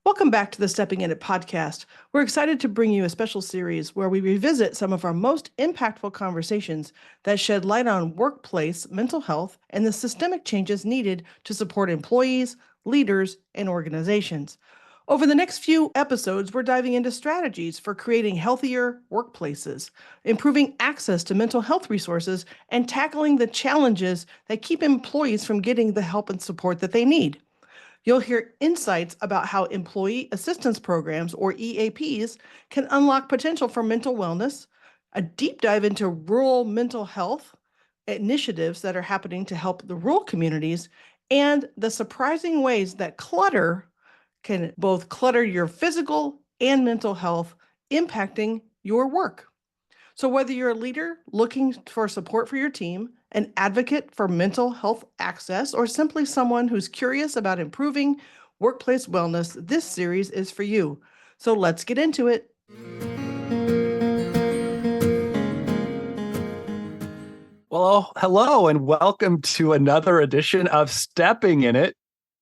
Welcome back to the Stepping In It podcast. We're excited to bring you a special series where we revisit some of our most impactful conversations that shed light on workplace mental health and the systemic changes needed to support employees, leaders, and organizations. Over the next few episodes, we're diving into strategies for creating healthier workplaces, improving access to mental health resources, and tackling the challenges that keep employees from getting the help and support that they need. You'll hear insights about how employee assistance programs, or EAPs, can unlock potential for mental wellness, a deep dive into rural mental health initiatives that are happening to help the rural communities, and the surprising ways that clutter can both clutter your physical and mental health, impacting your work. So whether you're a leader looking for support for your team, an advocate for mental health access, or simply someone who's curious about improving workplace wellness, this series is for you. So let's get into it. Well, hello and welcome to another edition of Stepping In It.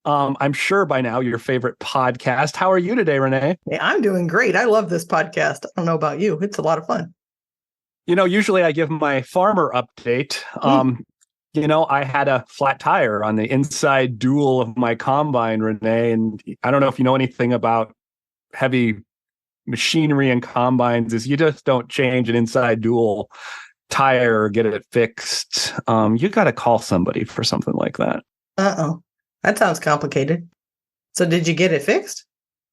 I'm sure by now your favorite podcast. How are you today, Renee? Hey, I'm doing great. I love this podcast. I don't know about you. It's a lot of fun. Usually I give my farmer update. I had a flat tire on the inside dual of my combine, Renee, and I don't know if you know anything about heavy machinery and combines, is you just don't change an inside dual tire or get it fixed. You got to call somebody for something like that. Uh-oh. That sounds complicated. So did you get it fixed?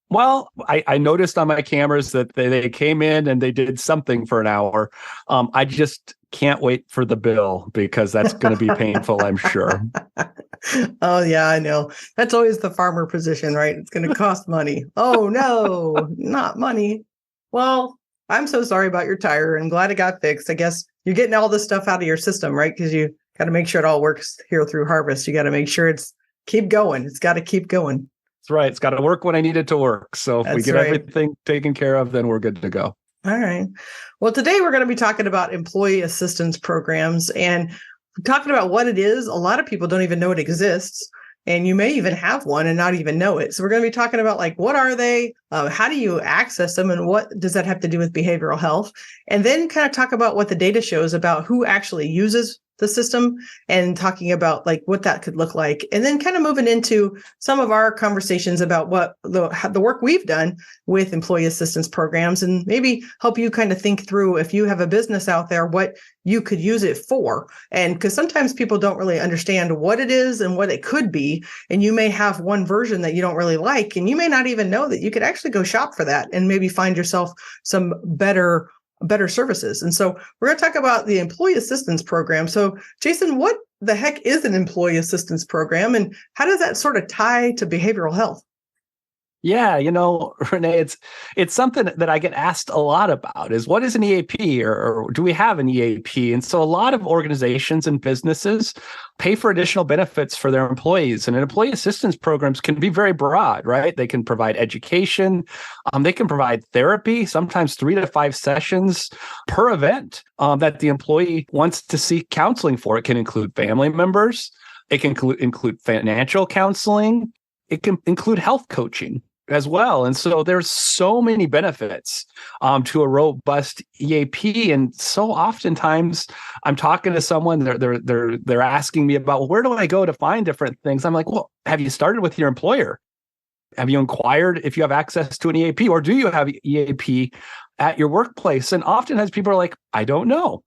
Well, I noticed on my cameras that they came in and they did something for an hour. I just can't wait for the bill because that's going to be painful, I'm sure. Oh, yeah, I know. That's always the farmer position, right? It's going to cost money. Oh, no, not money. Well, I'm so sorry about your tire. I'm glad it got fixed. I guess you're getting all this stuff out of your system, right? Because you got to make sure it all works here through harvest. You got to make sure keep going. It's got to keep going. That's right. It's got to work when I need it to work. So if we get right. everything taken care of, then we're good to go. All right. Well, today we're going to be talking about employee assistance programs and talking about what it is. A lot of people don't even know it exists, and you may even have one and not even know it. So we're going to be talking about what are they? How do you access them? And what does that have to do with behavioral health? And then kind of talk about what the data shows about who actually uses the system and talking about what that could look like. And then kind of moving into some of our conversations about what the work we've done with employee assistance programs, and maybe help you kind of think through, if you have a business out there, what you could use it for. And because sometimes people don't really understand what it is and what it could be. And you may have one version that you don't really like, and you may not even know that you could actually go shop for that and maybe find yourself some better services. And so we're going to talk about the employee assistance program. So Jason, what the heck is an employee assistance program, and how does that sort of tie to behavioral health? Yeah, Renee, it's something that I get asked a lot about, is what is an EAP, or do we have an EAP? And so a lot of organizations and businesses pay for additional benefits for their employees. And employee assistance programs can be very broad, right? They can provide education. They can provide therapy, sometimes 3 to 5 sessions per event that the employee wants to seek counseling for. It can include family members. It can include financial counseling. It can include health coaching as well. And so there's so many benefits to a robust EAP. And so oftentimes I'm talking to someone, they're asking me about, well, where do I go to find different things? I'm like, well, have you started with your employer? Have you inquired if you have access to an EAP, or do you have EAP at your workplace? And oftentimes people are like, I don't know.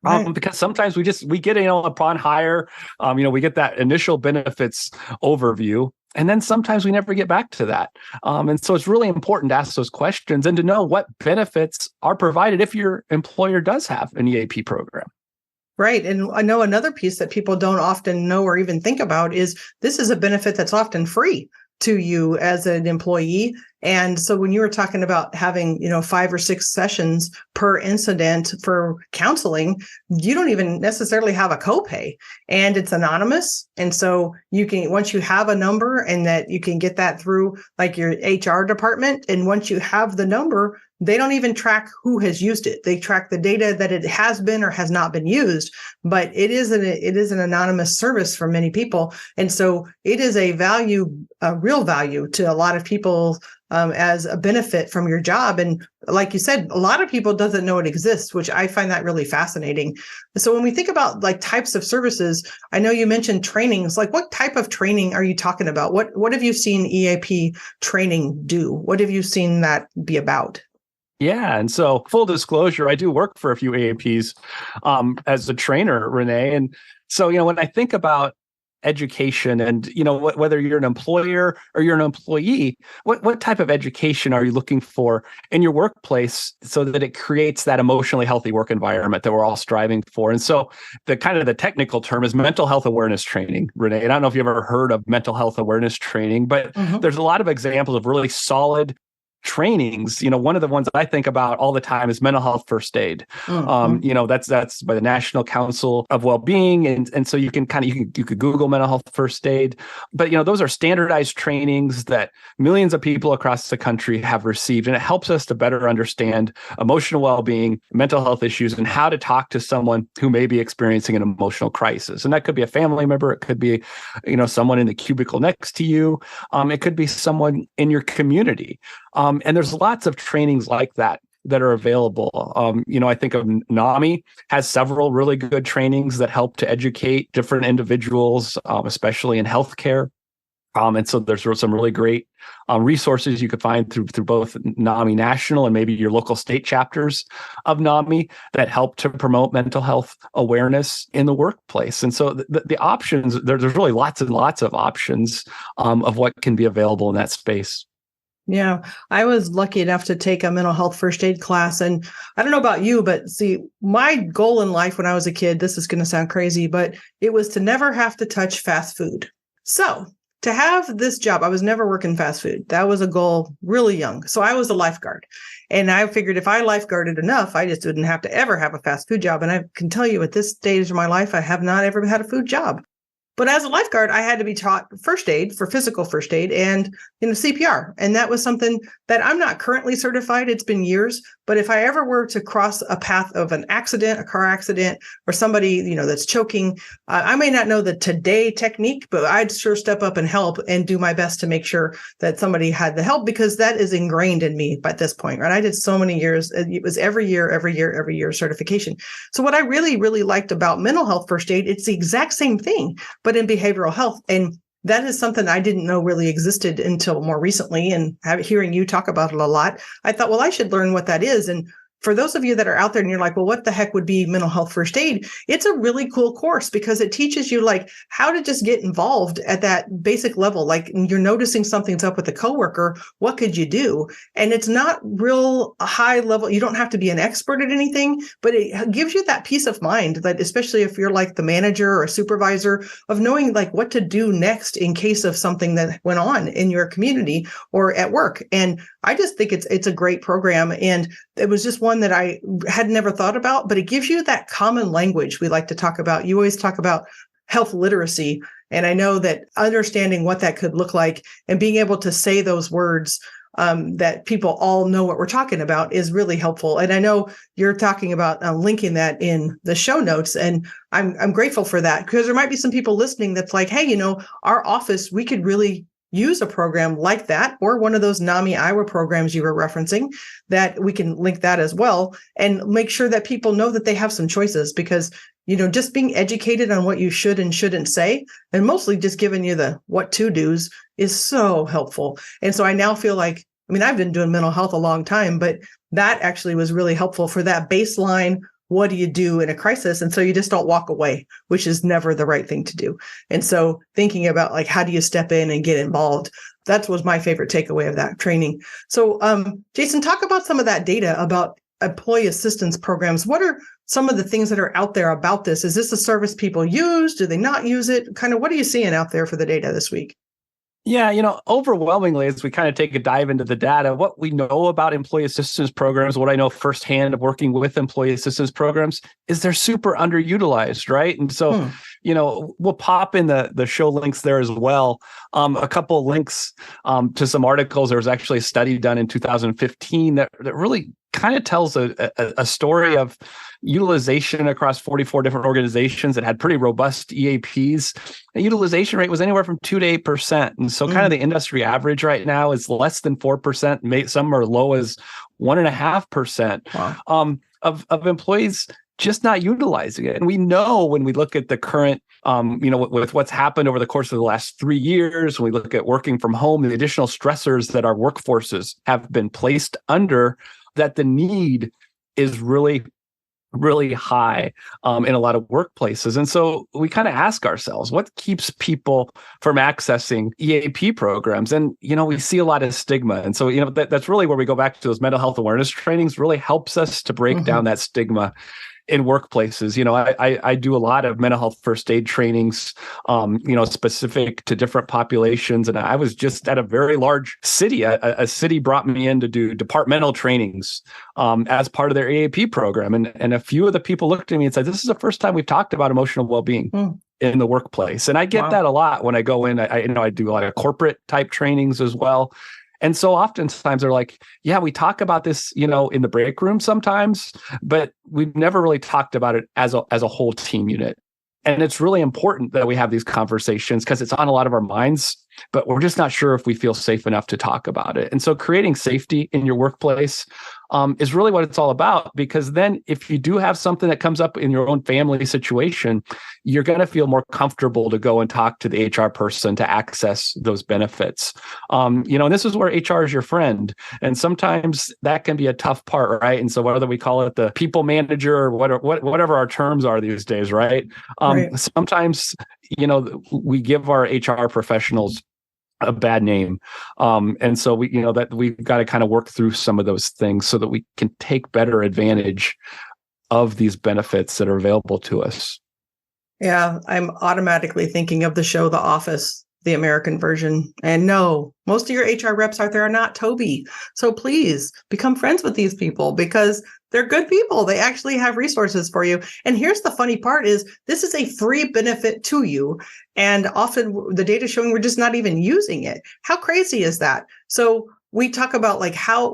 Right. Because sometimes we get, upon hire, we get that initial benefits overview, and then sometimes we never get back to that. And so it's really important to ask those questions and to know what benefits are provided if your employer does have an EAP program. Right. And I know another piece that people don't often know or even think about is this is a benefit that's often free to you as an employee. And so when you were talking about having, 5 or 6 sessions per incident for counseling, you don't even necessarily have a copay, and it's anonymous. And so you can, once you have a number, and that you can get that through your HR department. And once you have the number, they don't even track who has used it. They track the data that it has been or has not been used, but it is an anonymous service for many people. And so it is a real value to a lot of people as a benefit from your job. And like you said, a lot of people doesn't know it exists, which I find that really fascinating. So when we think about like types of services, I know you mentioned trainings. Like what type of training are you talking about? What have you seen EAP training do? What have you seen that be about? Yeah. And so full disclosure, I do work for a few AAPs as a trainer, Renee. And so, when I think about education and, whether you're an employer or you're an employee, what type of education are you looking for in your workplace so that it creates that emotionally healthy work environment that we're all striving for? And so the technical term is mental health awareness training, Renee. And I don't know if you've ever heard of mental health awareness training, but there's a lot of examples of really solid trainings. One of the ones I think about all the time is mental health first aid. That's by the National Council of Wellbeing, and so you can you could Google mental health first aid. But those are standardized trainings that millions of people across the country have received, and it helps us to better understand emotional well-being, mental health issues, and how to talk to someone who may be experiencing an emotional crisis. And that could be a family member, it could be someone in the cubicle next to you, it could be someone in your community. And there's lots of trainings like that are available. I think of NAMI has several really good trainings that help to educate different individuals, especially in healthcare. And so there's some really great resources you could find through both NAMI National and maybe your local state chapters of NAMI that help to promote mental health awareness in the workplace. And so the options, there's really lots and lots of options of what can be available in that space. Yeah, I was lucky enough to take a mental health first aid class. And I don't know about you, but see, my goal in life when I was a kid, this is going to sound crazy, but it was to never have to touch fast food. So to have this job, I was never working fast food. That was a goal really young. So I was a lifeguard. And I figured if I lifeguarded enough, I just didn't have to ever have a fast food job. And I can tell you at this stage of my life, I have not ever had a food job. But as a lifeguard, I had to be taught first aid for physical first aid and CPR. And that was something that I'm not currently certified. It's been years. But if I ever were to cross a path of an accident, a car accident, or somebody, that's choking, I may not know the today technique, but I'd sure step up and help and do my best to make sure that somebody had the help, because that is ingrained in me by this point, right? I did so many years. It was every year certification. So what I really, really liked about mental health first aid, it's the exact same thing, but in behavioral health. And that is something I didn't know really existed until more recently. And hearing you talk about it a lot, I thought, well, I should learn what that is. And for those of you that are out there and you're like, well, what the heck would be mental health first aid? It's a really cool course because it teaches you like how to just get involved at that basic level. Like you're noticing something's up with a coworker, what could you do? And it's not real high level. You don't have to be an expert at anything, but it gives you that peace of mind that, especially if you're like the manager or supervisor, of knowing like what to do next in case of something that went on in your community or at work. And I just think it's a great program. And it was just one that I had never thought about, but it gives you that common language we like to talk about. You always talk about health literacy. And I know that understanding what that could look like and being able to say those words that people all know what we're talking about is really helpful. And I know you're talking about linking that in the show notes. And I'm grateful for that, because there might be some people listening that's like, hey, our office, we could really use a program like that, or one of those NAMI Iowa programs you were referencing, that we can link that as well and make sure that people know that they have some choices, because, just being educated on what you should and shouldn't say, and mostly just giving you the what to do's is so helpful. And so I now feel like, I've been doing mental health a long time, but that actually was really helpful for that baseline. What do you do in a crisis? And so you just don't walk away, which is never the right thing to do. And so thinking about like, how do you step in and get involved? That was my favorite takeaway of that training. So Jason, talk about some of that data about employee assistance programs. What are some of the things that are out there about this? Is this a service people use? Do they not use it? Kind of what are you seeing out there for the data this week? Yeah, overwhelmingly, as we kind of take a dive into the data, what we know about employee assistance programs, what I know firsthand of working with employee assistance programs, is they're super underutilized, right? And so, we'll pop in the show links there as well. A couple of links to some articles. There was actually a study done in 2015 that really kind of tells a story of utilization across 44 different organizations that had pretty robust EAPs. The utilization rate was anywhere from 2 to 8%. And so kind of the industry average right now is less than 4%. Some are low as 1.5%. Wow. Of employees just not utilizing it. And we know when we look at the current, with what's happened over the course of the last 3 years, when we look at working from home, the additional stressors that our workforces have been placed under, that the need is really, really high in a lot of workplaces. And so we kind of ask ourselves, what keeps people from accessing EAP programs? And, we see a lot of stigma. And so, that's really where we go back to those mental health awareness trainings, really helps us to break down that stigma in workplaces. I do a lot of mental health first aid trainings, specific to different populations. And I was just at a very large city. A city brought me in to do departmental trainings as part of their EAP program. And a few of the people looked at me and said, "This is the first time we've talked about emotional well-being in the workplace." And I get that a lot when I go in. I do a lot of corporate type trainings as well. And so oftentimes they're like, "Yeah, we talk about this, in the break room sometimes, but we've never really talked about it as a whole team unit." And it's really important that we have these conversations because it's on a lot of our minds, but we're just not sure if we feel safe enough to talk about it. And so creating safety in your workplace is really what it's all about, because then if you do have something that comes up in your own family situation, you're going to feel more comfortable to go and talk to the HR person to access those benefits. And this is where HR is your friend. And sometimes that can be a tough part, right? And so whether we call it the people manager or whatever our terms are these days, right? Sometimes, we give our HR professionals a bad name. And so we've got to kind of work through some of those things so that we can take better advantage of these benefits that are available to us. Yeah, I'm automatically thinking of the show The Office, the American version. And no, most of your HR reps out there are not Toby. So please become friends with these people because they're good people. They actually have resources for you. And here's the funny part is this is a free benefit to you. And often the data is showing we're just not even using it. How crazy is that? So we talk about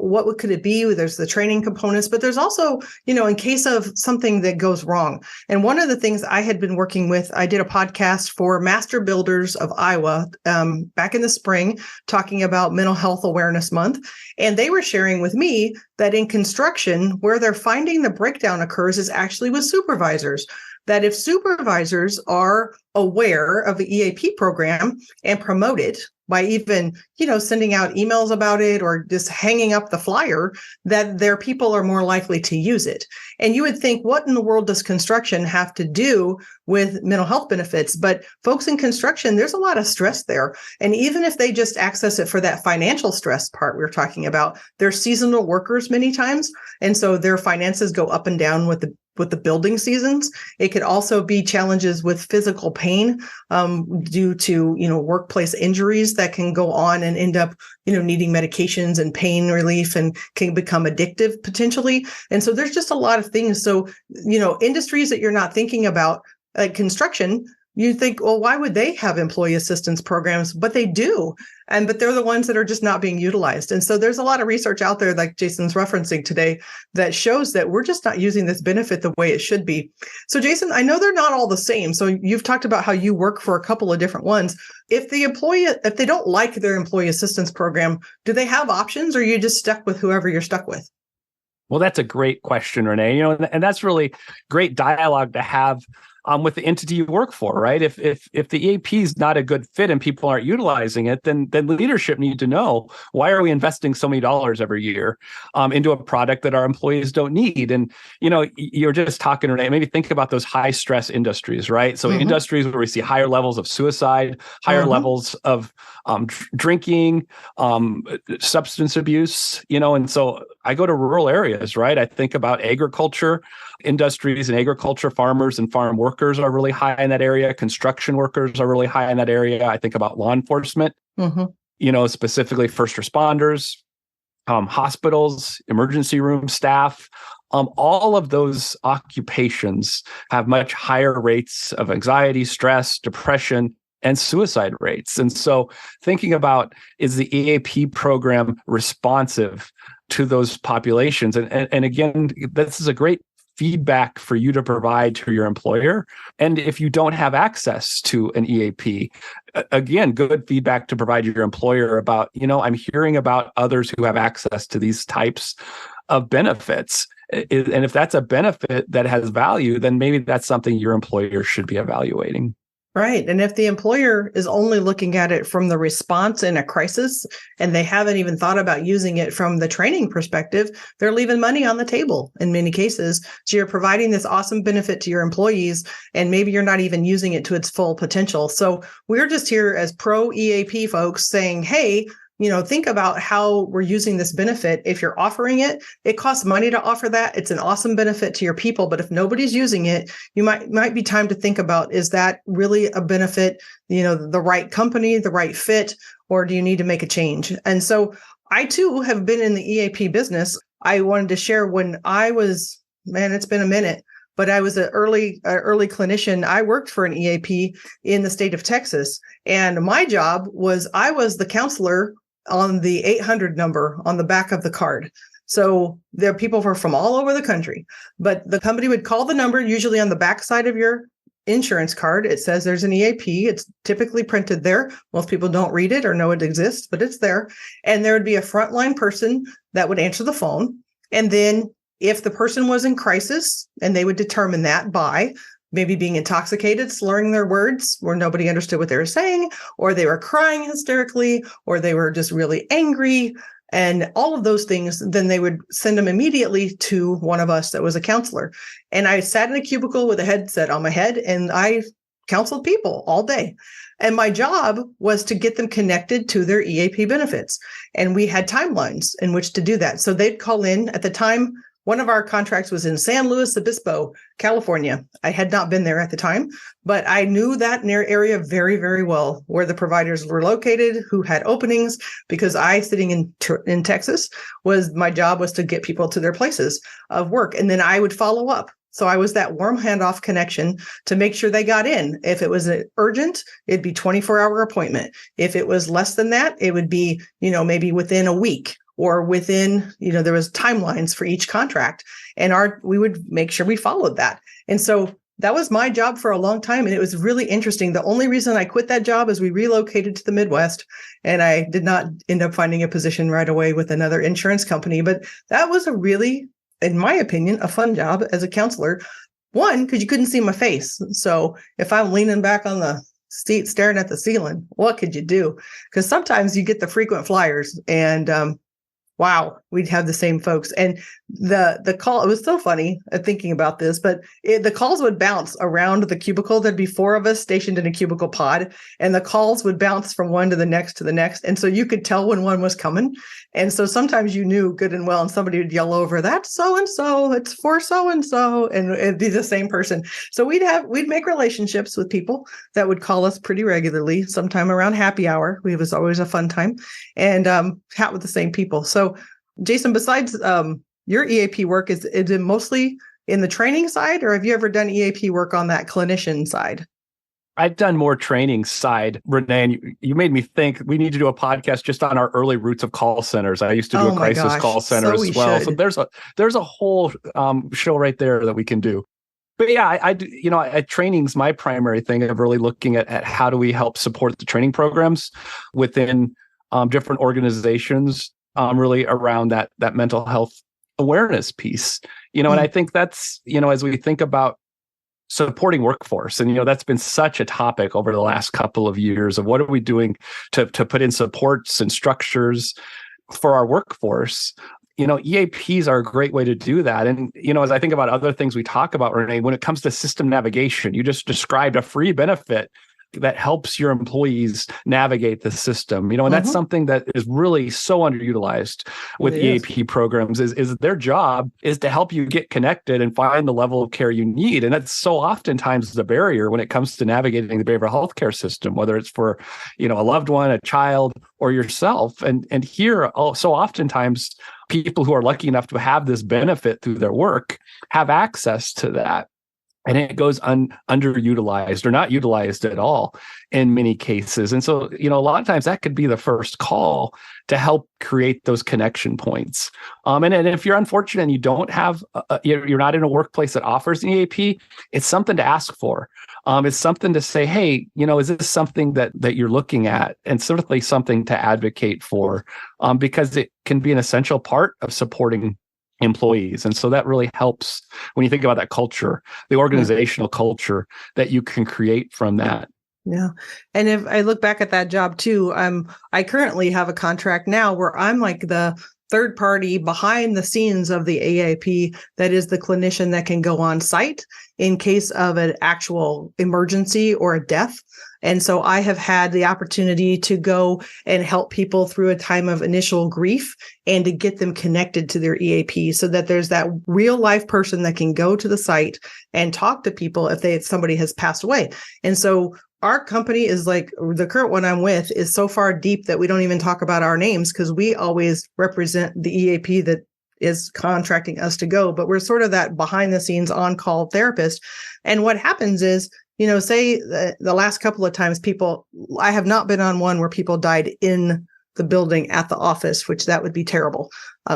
what could it be? There's the training components, but there's also, in case of something that goes wrong. And one of the things I had been working with, I did a podcast for Master Builders of Iowa back in the spring, talking about Mental Health Awareness Month. And they were sharing with me that in construction, where they're finding the breakdown occurs is actually with supervisors. That if supervisors are aware of the EAP program and promote it by even, sending out emails about it or just hanging up the flyer, that their people are more likely to use it. And you would think, what in the world does construction have to do with mental health benefits? But folks in construction, there's a lot of stress there. And even if they just access it for that financial stress part we were talking about, they're seasonal workers many times. And so their finances go up and down with the building seasons. It could also be challenges with physical pain due to, workplace injuries that can go on and end up, needing medications and pain relief and can become addictive potentially. And so there's just a lot of things. So, industries that you're not thinking about, like construction, you think, well, why would they have employee assistance programs? But they do. But they're the ones that are just not being utilized. And so there's a lot of research out there, like Jason's referencing today, that shows that we're just not using this benefit the way it should be. So Jason, I know they're not all the same. So you've talked about how you work for a couple of different ones. If they don't like their employee assistance program, do they have options or are you just stuck with whoever you're stuck with? Well, that's a great question, Renee. And that's really great dialogue to have with the entity you work for, right? If the EAP is not a good fit and people aren't utilizing it, then leadership need to know, why are we investing so many dollars every year into a product that our employees don't need? And you're just talking, Renee, maybe think about those high stress industries, right? So industries where we see higher levels of suicide, higher levels of drinking, substance abuse, and so I go to rural areas, right? I think about agriculture industries and agriculture, farmers and farm workers are really high in that area. Construction workers are really high in that area. I think about law enforcement, specifically first responders, hospitals, emergency room staff. All of those occupations have much higher rates of anxiety, stress, depression, and suicide rates. And so thinking about, is the EAP program responsive to those populations. And again, this is a great feedback for you to provide to your employer. And if you don't have access to an EAP, again, good feedback to provide your employer about, I'm hearing about others who have access to these types of benefits. And if that's a benefit that has value, then maybe that's something your employer should be evaluating. Right. And if the employer is only looking at it from the response in a crisis and they haven't even thought about using it from the training perspective, they're leaving money on the table in many cases. So you're providing this awesome benefit to your employees, and maybe you're not even using it to its full potential. So we're just here as pro EAP folks saying, hey, think about how we're using this benefit. If you're offering it, it costs money to offer that. It's an awesome benefit to your people. But if nobody's using it, you might be time to think about, is that really a benefit, the right company, the right fit, or do you need to make a change? And so I too have been in the EAP business. I wanted to share when I was, it's been a minute, but I was an early clinician. I worked for an EAP in the state of Texas. And my job was, I was the counselor on the 800 number on the back of the card. So there are people from all over the country, but the company would call the number, usually on the back side of your insurance card. It says there's an EAP. It's typically printed there. Most people don't read it or know it exists, but it's there. And there would be a frontline person that would answer the phone. And then if the person was in crisis, and they would determine that by maybe being intoxicated, slurring their words where nobody understood what they were saying, or they were crying hysterically, or they were just really angry, and all of those things, then they would send them immediately to one of us that was a counselor. And I sat in a cubicle with a headset on my head, and I counseled people all day. And my job was to get them connected to their EAP benefits. And we had timelines in which to do that. So they'd call in at the time. One of our contracts was in San Luis Obispo, California. I had not been there at the time, but I knew that area very, very well, where the providers were located, who had openings, because I, sitting in Texas, my job was to get people to their places of work. And then I would follow up. So I was that warm handoff connection to make sure they got in. If it was urgent, it'd be 24-hour appointment. If it was less than that, it would be, maybe within a week. Or within, there was timelines for each contract, and we would make sure we followed that. And so that was my job for a long time. And it was really interesting. The only reason I quit that job is we relocated to the Midwest, and I did not end up finding a position right away with another insurance company. But that was a really, in my opinion, a fun job as a counselor. One, because you couldn't see my face. So if I'm leaning back on the seat staring at the ceiling, what could you do? Because sometimes you get the frequent flyers, and wow, we'd have the same folks. And the call, it was so funny thinking about this, but the calls would bounce around the cubicle. There'd be four of us stationed in a cubicle pod, and the calls would bounce from one to the next. And so you could tell when one was coming. And so sometimes you knew good and well, and somebody would yell over, "That's so-and-so, it's for so-and-so," and it'd be the same person. So we'd make relationships with people that would call us pretty regularly, sometime around happy hour. It was always a fun time, and chat with the same people. So Jason, besides your EAP work, is it mostly in the training side, or have you ever done EAP work on that clinician side? I've done more training side, Renee, and you made me think we need to do a podcast just on our early roots of call centers. I used to do a crisis call center as well. So there's a whole show right there that we can do. But yeah, I training's my primary thing of really looking at how do we help support the training programs within different organizations, really around that mental health awareness piece. And I think that's, as we think about supporting workforce, and that's been such a topic over the last couple of years of what are we doing to put in supports and structures for our workforce. EAPs are a great way to do that. And as I think about other things we talk about, Renee, when it comes to system navigation, you just described a free benefit that helps your employees navigate the system, and that's something that is really so underutilized with EAP programs is their job is to help you get connected and find the level of care you need. And that's so oftentimes the barrier when it comes to navigating the behavioral health care system, whether it's for, a loved one, a child, or yourself. And here, so oftentimes people who are lucky enough to have this benefit through their work have access to that. and it goes underutilized or not utilized at all in many cases. And so, a lot of times that could be the first call to help create those connection points. And if you're unfortunate and you don't have, you're not in a workplace that offers an EAP, it's something to ask for. It's something to say, hey, is this something that you're looking at? And certainly something to advocate for, because it can be an essential part of supporting employees. And so that really helps when you think about that culture, the organizational culture that you can create from that. Yeah. And if I look back at that job too, I currently have a contract now where I'm like the third party behind the scenes of the EAP that is the clinician that can go on site in case of an actual emergency or a death. And so I have had the opportunity to go and help people through a time of initial grief and to get them connected to their EAP so that there's that real life person that can go to the site and talk to people if somebody has passed away. And so our company is like, the current one I'm with is so far deep that we don't even talk about our names because we always represent the EAP that is contracting us to go. But we're sort of that behind the scenes on-call therapist. And what happens is, say the last couple of times I have not been on one where people died in the building at the office, which that would be terrible.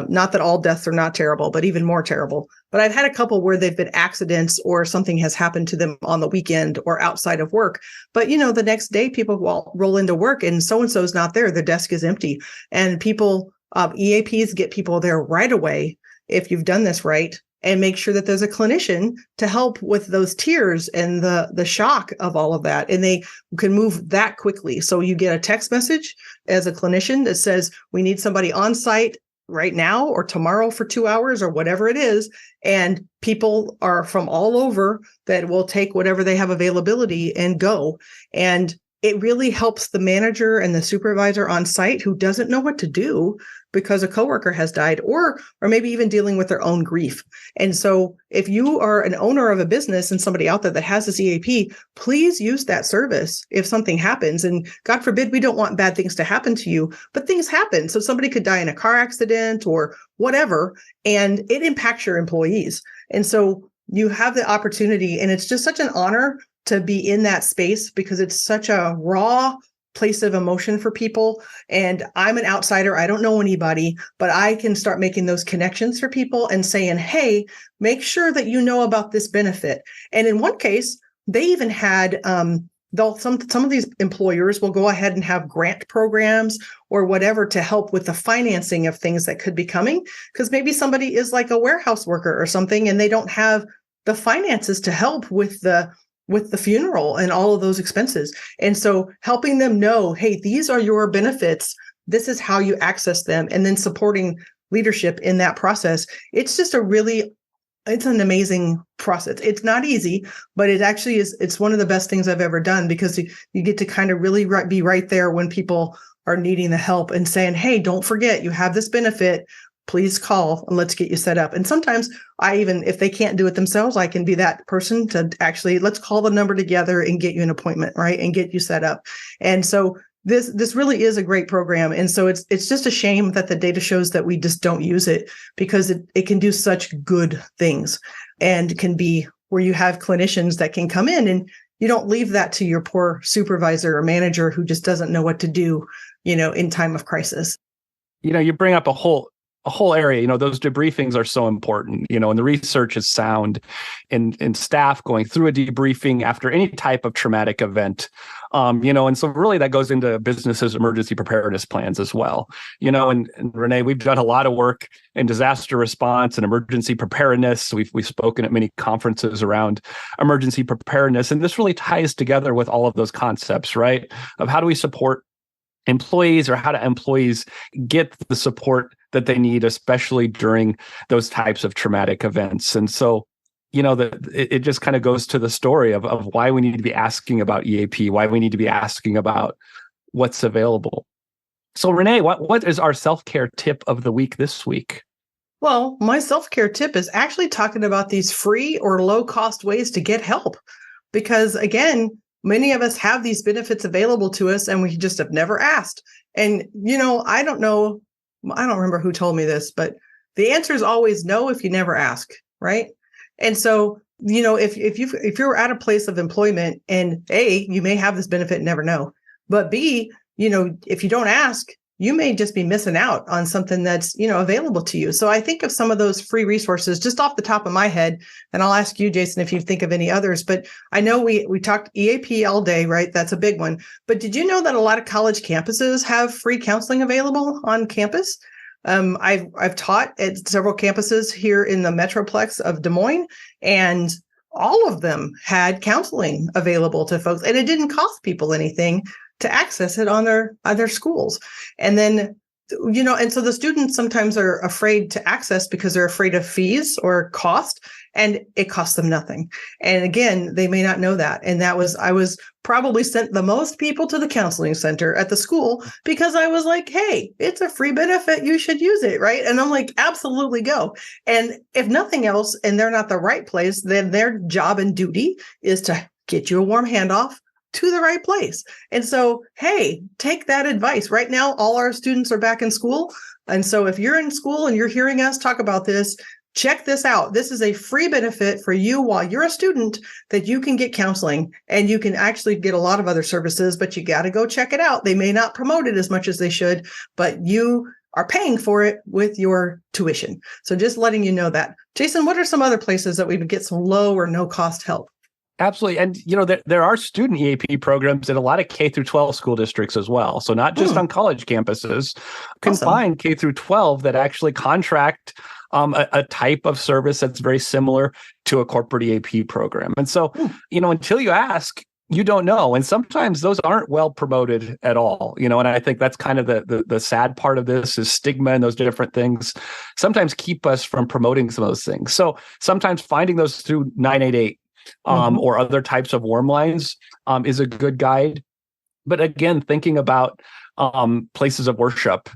Not that all deaths are not terrible, but even more terrible. But I've had a couple where they've been accidents or something has happened to them on the weekend or outside of work. But, the next day people will roll into work and so-and-so is not there. Their desk is empty. And people, EAPs get people there right away if you've done this right, and make sure that there's a clinician to help with those tears and the shock of all of that. And they can move that quickly. So you get a text message as a clinician that says, we need somebody on site right now or tomorrow for 2 hours or whatever it is. And people are from all over that will take whatever they have availability and go. And it really helps the manager and the supervisor on site who doesn't know what to do because a coworker has died or maybe even dealing with their own grief. And so if you are an owner of a business and somebody out there that has this EAP, please use that service if something happens. And God forbid, we don't want bad things to happen to you, but things happen. So somebody could die in a car accident or whatever, and it impacts your employees. And so you have the opportunity, and it's just such an honor to be in that space because it's such a raw place of emotion for people. And I'm an outsider. I don't know anybody, but I can start making those connections for people and saying, hey, make sure that you know about this benefit. And in one case, they even had, some of these employers will go ahead and have grant programs or whatever to help with the financing of things that could be coming. Because maybe somebody is like a warehouse worker or something, and they don't have the finances to help with the funeral and all of those expenses. And so helping them know, hey, these are your benefits. This is how you access them. And then supporting leadership in that process. It's just it's an amazing process. It's not easy, but it actually is. It's one of the best things I've ever done because you get to kind of really be right there when people are needing the help and saying, hey, don't forget, you have this benefit. Please call and let's get you set up. And sometimes if they can't do it themselves, I can be that person to actually, let's call the number together and get you an appointment, right? And get you set up. And so this really is a great program. And so it's just a shame that the data shows that we just don't use it because it can do such good things and can be where you have clinicians that can come in and you don't leave that to your poor supervisor or manager who just doesn't know what to do, in time of crisis. You bring up a whole area, those debriefings are so important, and the research is sound in staff going through a debriefing after any type of traumatic event. And so really that goes into businesses' emergency preparedness plans as well. And Renee, we've done a lot of work in disaster response and emergency preparedness. We've spoken at many conferences around emergency preparedness, and this really ties together with all of those concepts, right? Of how do we support employees, or how do employees get the support that they need, especially during those types of traumatic events. And so, it just kind of goes to the story of why we need to be asking about EAP, why we need to be asking about what's available. So Renee, what is our self-care tip of the week this week? Well, my self-care tip is actually talking about these free or low-cost ways to get help. Because again, many of us have these benefits available to us and we just have never asked. And, I don't remember who told me this, but the answer is always no if you never ask, right? And so, if you're at a place of employment and A, you may have this benefit and never know, but B, if you don't ask, you may just be missing out on something that's, available to you. So I think of some of those free resources just off the top of my head, and I'll ask you, Jason, if you think of any others, but I know we talked EAP all day, right? That's a big one. But did you know that a lot of college campuses have free counseling available on campus? I've taught at several campuses here in the Metroplex of Des Moines, and all of them had counseling available to folks, and it didn't cost people anything to access it on their schools. And then, and so the students sometimes are afraid to access because they're afraid of fees or cost, and it costs them nothing. And again, they may not know that. And I was probably sent the most people to the counseling center at the school because I was like, hey, it's a free benefit. You should use it. Right. And I'm like, absolutely go. And if nothing else, and they're not the right place, then their job and duty is to get you a warm handoff to the right place. And so, hey, take that advice. Right now, all our students are back in school. And so if you're in school and you're hearing us talk about this, check this out. This is a free benefit for you while you're a student that you can get counseling, and you can actually get a lot of other services, but you got to go check it out. They may not promote it as much as they should, but you are paying for it with your tuition. So just letting you know that. Jason, what are some other places that we would get some low or no cost help? Absolutely. And, there are student EAP programs in a lot of K through 12 school districts as well. So not just on college campuses, can find K through 12 that actually contract a type of service that's very similar to a corporate EAP program. And so, until you ask, you don't know. And sometimes those aren't well promoted at all, and I think that's kind of the sad part of this is stigma and those different things sometimes keep us from promoting some of those things. So sometimes finding those through 988 or other types of warm lines is a good guide. But again, thinking about places of worship,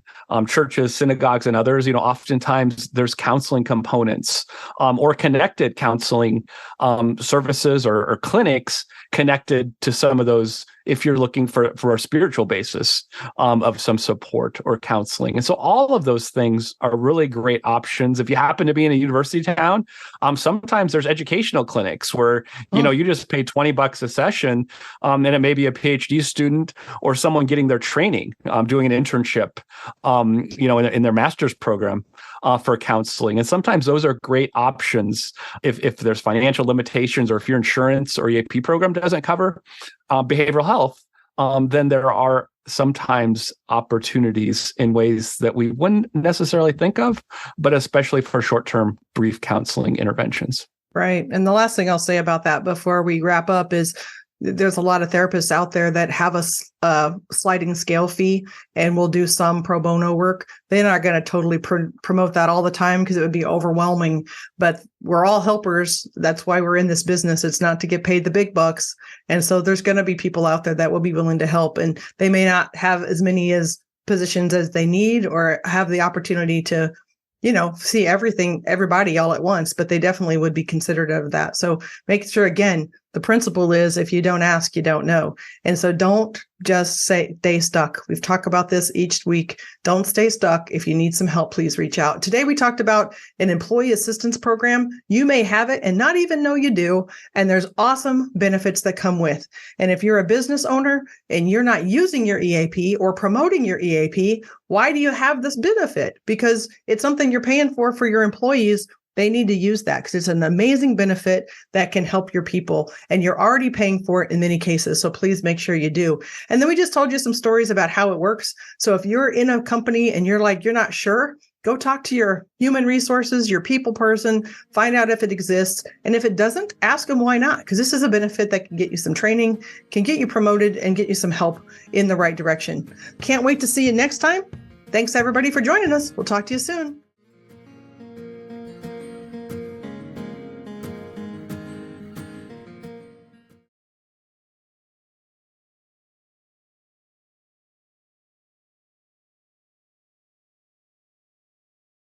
churches, synagogues, and others, oftentimes there's counseling components or connected counseling services or clinics connected to some of those if you're looking for a spiritual basis of some support or counseling. And so all of those things are really great options. If you happen to be in a university town, sometimes there's educational clinics where, you just pay $20 a session, and it may be a PhD student or someone getting their training, doing an internship, in their master's program for counseling. And sometimes those are great options if there's financial limitations or if your insurance or EAP program doesn't cover behavioral health, then there are sometimes opportunities in ways that we wouldn't necessarily think of, but especially for short-term brief counseling interventions. Right. And the last thing I'll say about that before we wrap up is there's a lot of therapists out there that have a sliding scale fee and will do some pro bono work. They're not going to totally promote that all the time because it would be overwhelming, but we're all helpers. That's why we're in this business. It's not to get paid the big bucks. And so there's going to be people out there that will be willing to help, and they may not have as many positions as they need or have the opportunity to see everybody all at once, but they definitely would be considerate of that. So make sure, again, the principle is if you don't ask, you don't know. And so don't just stay stuck. We've talked about this each week. Don't stay stuck. If you need some help, please reach out. Today, we talked about an employee assistance program. You may have it and not even know you do. And there's awesome benefits that come with. And if you're a business owner and you're not using your EAP or promoting your EAP, why do you have this benefit? Because it's something you're paying for your employees. They need to use that because it's an amazing benefit that can help your people, and you're already paying for it in many cases. So please make sure you do. And then we just told you some stories about how it works. So if you're in a company and you're not sure, go talk to your human resources, your people person, find out if it exists. And if it doesn't, ask them why not, because this is a benefit that can get you some training, can get you promoted, and get you some help in the right direction. Can't wait to see you next time. Thanks everybody for joining us. We'll talk to you soon.